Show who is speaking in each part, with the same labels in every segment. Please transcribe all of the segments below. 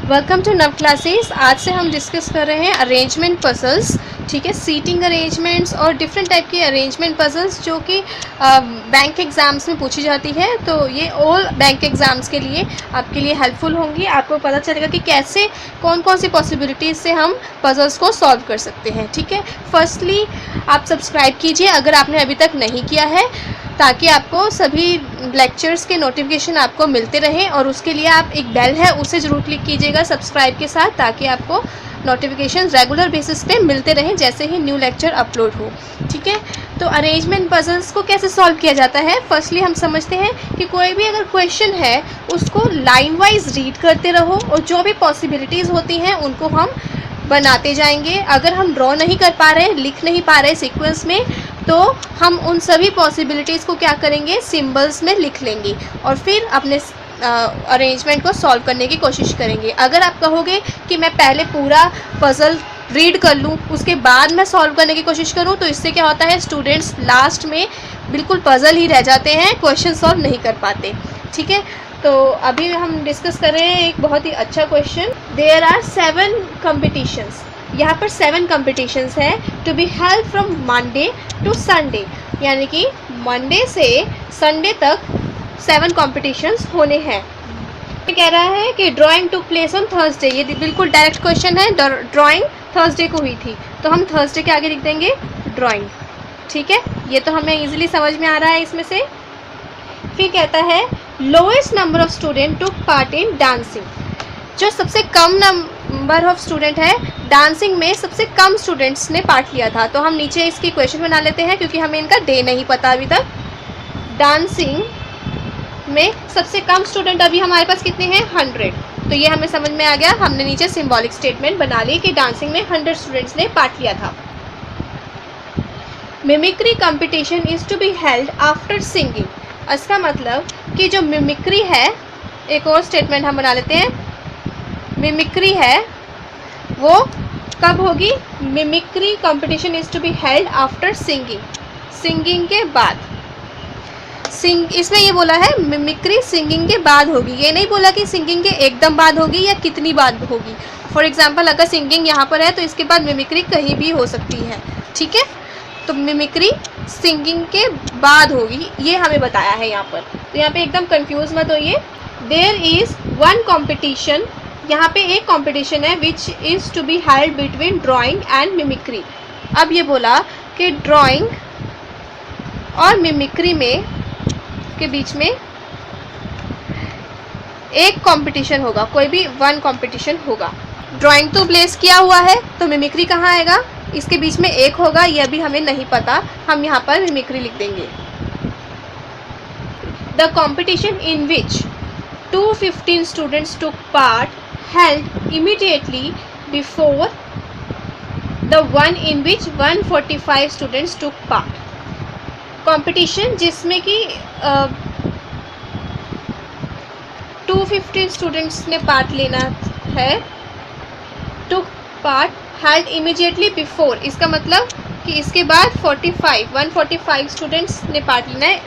Speaker 1: Welcome to नव classes. आज से हम डिस्कस कर रहे हैं अरेंजमेंट पजल्स। ठीक है, सीटिंग अरेंजमेंट्स और डिफरेंट टाइप की अरेंजमेंट पजल्स जो कि बैंक एग्ज़ाम्स में पूछी जाती है। तो ये ऑल बैंक एग्ज़ाम्स के लिए आपके लिए हेल्पफुल होंगी। आपको पता चलेगा कि कैसे कौन कौन सी पॉसिबिलिटीज़ से हम पजल्स को सॉल्व कर सकते हैं। ठीक है, फर्स्टली आप सब्सक्राइब कीजिए अगर आपने अभी तक नहीं किया है, ताकि आपको सभी लेक्चर्स के नोटिफिकेशन आपको मिलते रहें। और उसके लिए आप एक बेल है उसे ज़रूर क्लिक कीजिएगा सब्सक्राइब के साथ, ताकि आपको नोटिफिकेशन रेगुलर बेसिस पे मिलते रहें जैसे ही न्यू लेक्चर अपलोड हो। ठीक है, तो अरेंजमेंट पजल्स को कैसे सॉल्व किया जाता है, फर्स्टली हम समझते हैं कि कोई भी अगर क्वेश्चन है उसको लाइन वाइज रीड करते रहो और जो भी पॉसिबिलिटीज़ होती हैं उनको हम बनाते जाएंगे। अगर हम ड्रॉ नहीं कर पा रहे, लिख नहीं पा रहे सीक्वेंस में, तो हम उन सभी पॉसिबिलिटीज़ को क्या करेंगे, सिंबल्स में लिख लेंगे और फिर अपने अरेंजमेंट को सॉल्व करने की कोशिश करेंगे। अगर आप कहोगे कि मैं पहले पूरा पज़ल रीड कर लूँ उसके बाद मैं सॉल्व करने की कोशिश करूँ, तो इससे क्या होता है, स्टूडेंट्स लास्ट में बिल्कुल पज़ल ही रह जाते हैं, क्वेश्चन सॉल्व नहीं कर पाते। ठीक है, तो अभी हम डिस्कस कर रहे हैं एक बहुत ही अच्छा क्वेश्चन। There are 7 competitions. यहाँ पर 7 कॉम्पिटिशन्स है to be held from Monday to Sunday, यानी कि मंडे से संडे तक 7 कॉम्पिटिशन्स होने हैं। ये कह रहा है कि drawing took place on Thursday. ये बिल्कुल डायरेक्ट क्वेश्चन है, ड्राइंग थर्सडे को हुई थी, तो हम थर्सडे के आगे लिख देंगे ड्राइंग। ठीक है, ये तो हमें इजीली समझ में आ रहा है इसमें से। फिर कहता है lowest number of student took part in dancing. जो सबसे कम नंबर ऑफ स्टूडेंट है डांसिंग में, सबसे कम स्टूडेंट्स ने पार्ट लिया था। तो हम नीचे इसकी क्वेश्चन बना लेते हैं क्योंकि हमें इनका डे नहीं पता अभी तक। डांसिंग में सबसे कम स्टूडेंट अभी हमारे पास कितने हैं, 100। तो ये हमें समझ में आ गया, हमने नीचे सिंबॉलिक स्टेटमेंट बना ली कि डांसिंग में 100 स्टूडेंट्स ने पार्ट लिया था। Mimicry competition is to be held after singing. इसका मतलब कि जो मिमिक्री है, एक और स्टेटमेंट हम बना लेते हैं, मिमिक्री है वो कब होगी, mimicry competition is to be held after singing, singing के बाद। इसमें ये बोला है मिमिक्री सिंगिंग के बाद होगी, ये नहीं बोला कि सिंगिंग के एकदम बाद होगी या कितनी बाद होगी। फॉर एग्जांपल अगर सिंगिंग यहाँ पर है तो इसके बाद मिमिक्री कहीं भी हो सकती है। ठीक है, तो मिमिक्री सिंगिंग के बाद होगी, ये हमें बताया है यहाँ पर। तो यहाँ पे एकदम कंफ्यूज मत होइए। देयर इज़ 1 कॉम्पिटिशन, यहाँ पे एक कॉम्पिटिशन है which is to be held between drawing and mimicry. अब ये बोला कि ड्राइंग और मिमिक्री में के बीच में एक कंपटीशन होगा, कोई भी 1 कंपटीशन होगा। ड्राइंग तो प्लेस किया हुआ है तो मिमिक्री कहाँ आएगा, इसके बीच में एक होगा, यह भी हमें नहीं पता, हम यहाँ पर मिमिक्री लिख देंगे। The competition in which 215 students took part held immediately before the one in which 145 students took part. Competition जिसमें कि 215 स्टूडेंट्स ने पार्ट लेना है, took part held immediately before, इसका मतलब कि इसके बाद 145 स्टूडेंट्स ने पार्ट लेना है।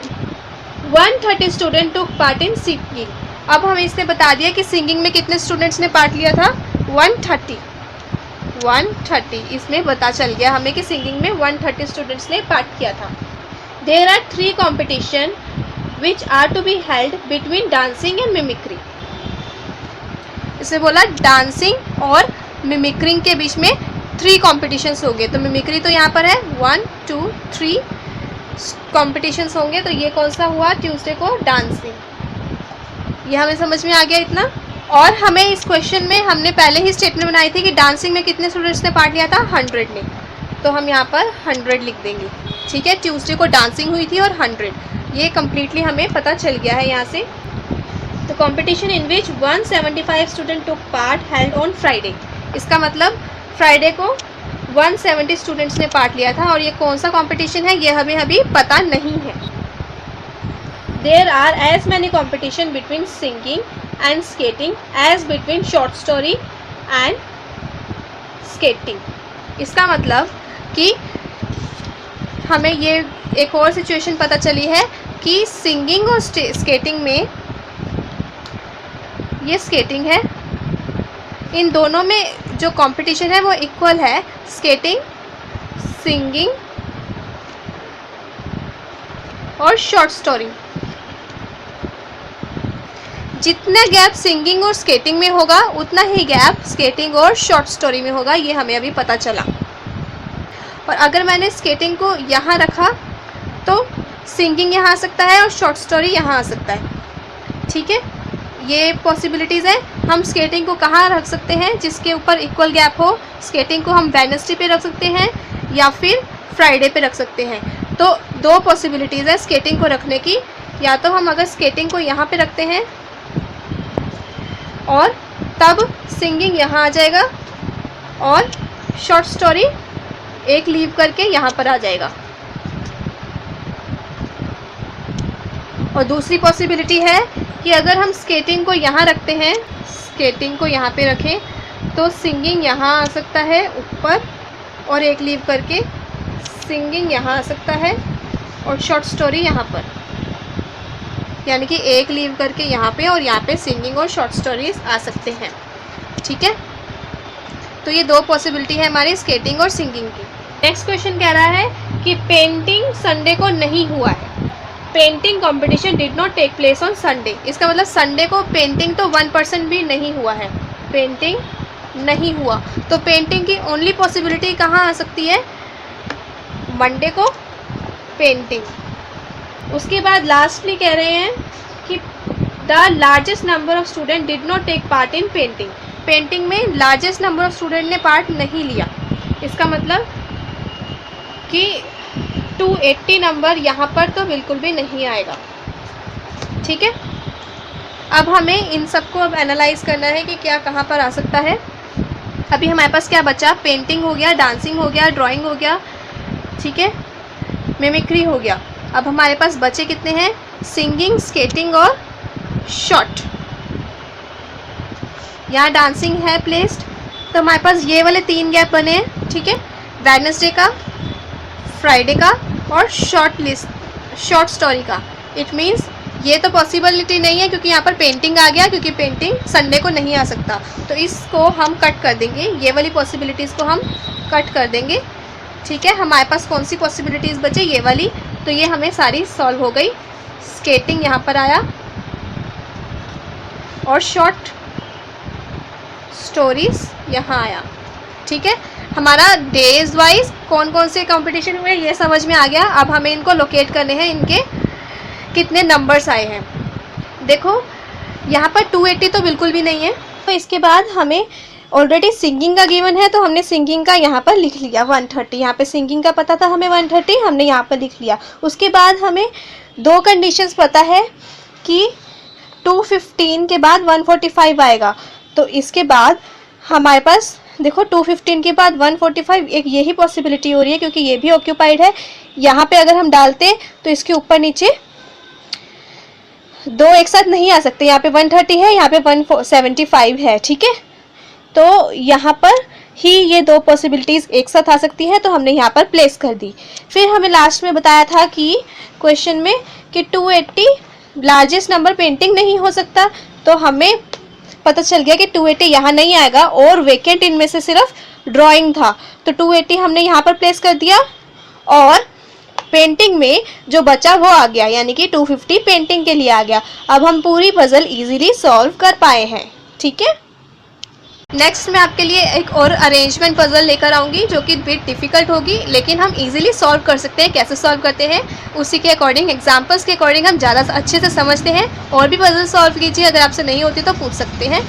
Speaker 1: 130 student took part in singing. अब हमें इसने बता दिया कि सिंगिंग में कितने स्टूडेंट्स ने पार्ट लिया था, 130 इसमें पता चल गया हमें कि सिंगिंग में 130 स्टूडेंट्स ने पार्ट किया था। There are 3 competition which are to be held between dancing and mimicry। इसने बोला डांसिंग और मिमिक्रिंग के बीच में 3 कॉम्पिटिशन्स होंगे। तो मिमिक्री तो यहाँ पर है, 1 2 3 कॉम्पिटिशन्स होंगे। तो ये कौन सा हुआ, ट्यूसडे को डांसिंग। ये हमें समझ में आ गया इतना। और हमें इस क्वेश्चन में हमने पहले ही स्टेटमेंट बनाई थी कि डांसिंग में कितने स्टूडेंट्स ने पार्ट लिया था, 100 ने, तो हम यहाँ पर 100 लिख देंगे। ठीक है, ट्यूसडे को डांसिंग हुई थी और 100, ये कम्प्लीटली हमें पता चल गया है यहाँ से। तो competition in which 175 student took part held on Friday, इसका मतलब फ्राइडे को 170 स्टूडेंट्स ने पार्ट लिया था। और ये कौन सा कंपटीशन है ये हमें अभी पता नहीं है। There are as many competition between singing and skating as between short story and skating. इसका मतलब कि हमें ये एक और सिचुएशन पता चली है कि सिंगिंग और स्केटिंग में, ये स्केटिंग है इन दोनों में जो कंपटीशन है वो इक्वल है, स्केटिंग, सिंगिंग और शॉर्ट स्टोरी। जितना गैप सिंगिंग और स्केटिंग में होगा उतना ही गैप स्केटिंग और शॉर्ट स्टोरी में होगा, ये हमें अभी पता चला। और अगर मैंने स्केटिंग को यहाँ रखा तो सिंगिंग यहाँ आ सकता है और शॉर्ट स्टोरी यहाँ आ सकता है, ठीक है। ये पॉसिबिलिटीज़ है। हम स्केटिंग को कहाँ रख सकते हैं जिसके ऊपर इक्वल गैप हो। स्केटिंग को हम वेडनेसडे पे रख सकते हैं या फिर फ्राइडे पे रख सकते हैं। तो दो पॉसिबिलिटीज़ है स्केटिंग को रखने की, या तो हम अगर स्केटिंग को यहाँ पे रखते हैं और तब सिंगिंग यहाँ आ जाएगा और शॉर्ट स्टोरी एक लीव करके यहाँ पर आ जाएगा। और दूसरी पॉसिबिलिटी है कि अगर हम स्केटिंग को यहाँ रखते हैं, स्केटिंग को यहाँ पे रखें तो सिंगिंग यहाँ आ सकता है ऊपर और एक लीव करके सिंगिंग यहाँ आ सकता है और शॉर्ट स्टोरी यहाँ पर, यानी कि एक लीव करके यहाँ पे और यहाँ पे सिंगिंग और शॉर्ट स्टोरीज आ सकते हैं, ठीक है। तो ये दो पॉसिबिलिटी है हमारी स्केटिंग और सिंगिंग की। नेक्स्ट क्वेश्चन कह रहा है कि पेंटिंग संडे को नहीं हुआ है। Painting competition did not take place on Sunday. इसका मतलब संडे को पेंटिंग तो 1% भी नहीं हुआ है, पेंटिंग नहीं हुआ। तो पेंटिंग की ओनली पॉसिबिलिटी कहाँ आ सकती है, मंडे को पेंटिंग। उसके बाद लास्टली कह रहे हैं कि the largest number of student did not take part in painting. Painting में लार्जेस्ट नंबर ऑफ स्टूडेंट ने पार्ट नहीं लिया। इसका मतलब कि 280 नंबर यहाँ पर तो बिल्कुल भी नहीं आएगा, ठीक है। अब हमें इन सबको अब एनालाइज करना है कि क्या कहाँ पर आ सकता है। अभी हमारे पास क्या बचा, पेंटिंग हो गया, डांसिंग हो गया, ड्राइंग हो गया, ठीक है, मिमिक्री हो गया। अब हमारे पास बचे कितने हैं, सिंगिंग, स्केटिंग और शॉर्ट। यहाँ डांसिंग है प्लेस्ड, तो हमारे पास ये वाले 3 गैप बने हैं, ठीक है, वेडनेसडे का, फ्राइडे का और शॉर्ट स्टोरी का। इट मीन्स ये तो पॉसिबिलिटी नहीं है क्योंकि यहाँ पर पेंटिंग आ गया, क्योंकि पेंटिंग संडे को नहीं आ सकता। तो इसको हम कट कर देंगे, ये वाली पॉसिबिलिटीज़ को हम कट कर देंगे, ठीक है। हमारे पास कौन सी पॉसिबिलिटीज़ बचे, ये वाली, तो ये हमें सारी सॉल्व हो गई। स्केटिंग यहाँ पर आया और शॉर्ट स्टोरीज यहाँ आया, ठीक है। हमारा डेज वाइज कौन कौन से कंपटीशन हुए ये समझ में आ गया। अब हमें इनको लोकेट करने हैं, इनके कितने नंबर्स आए हैं। देखो यहाँ पर 280 तो बिल्कुल भी नहीं है। तो इसके बाद हमें ऑलरेडी सिंगिंग का गिवन है, तो हमने सिंगिंग का यहाँ पर लिख लिया 130। यहाँ पे सिंगिंग का पता था हमें 130, हमने यहाँ पर लिख लिया। उसके बाद हमें 2 कंडीशंस पता है कि 215 के बाद 145 आएगा। तो इसके बाद हमारे पास देखो 215 के बाद 145, एक यही पॉसिबिलिटी हो रही है क्योंकि ये भी ऑक्यूपाइड है। यहाँ पे अगर हम डालते तो इसके ऊपर नीचे 2 एक साथ नहीं आ सकते। यहाँ पे 130 है, यहाँ पे 175 है, ठीक है। तो यहाँ पर ही ये 2 पॉसिबिलिटीज़ एक साथ आ सकती हैं, तो हमने यहाँ पर प्लेस कर दी। फिर हमें लास्ट में बताया था कि क्वेश्चन में कि 280 लार्जेस्ट नंबर पेंटिंग नहीं हो सकता, तो हमें पता चल गया कि 280 यहाँ नहीं आएगा और वेकेंट इनमें से सिर्फ ड्राइंग था। तो 280 हमने यहाँ पर प्लेस कर दिया और पेंटिंग में जो बचा वो आ गया, यानी कि 250 पेंटिंग के लिए आ गया। अब हम पूरी पजल इजीली सॉल्व कर पाए हैं, ठीक है। नेक्स्ट मैं आपके लिए एक और अरेंजमेंट पजल लेकर आऊँगी जो कि बिट डिफ़िकल्ट होगी, लेकिन हम इजीली सॉल्व कर सकते हैं। कैसे सॉल्व करते हैं उसी के अकॉर्डिंग, एग्जांपल्स के अकॉर्डिंग हम ज़्यादा अच्छे से समझते हैं। और भी पजल सॉल्व कीजिए, अगर आपसे नहीं होती तो पूछ सकते हैं।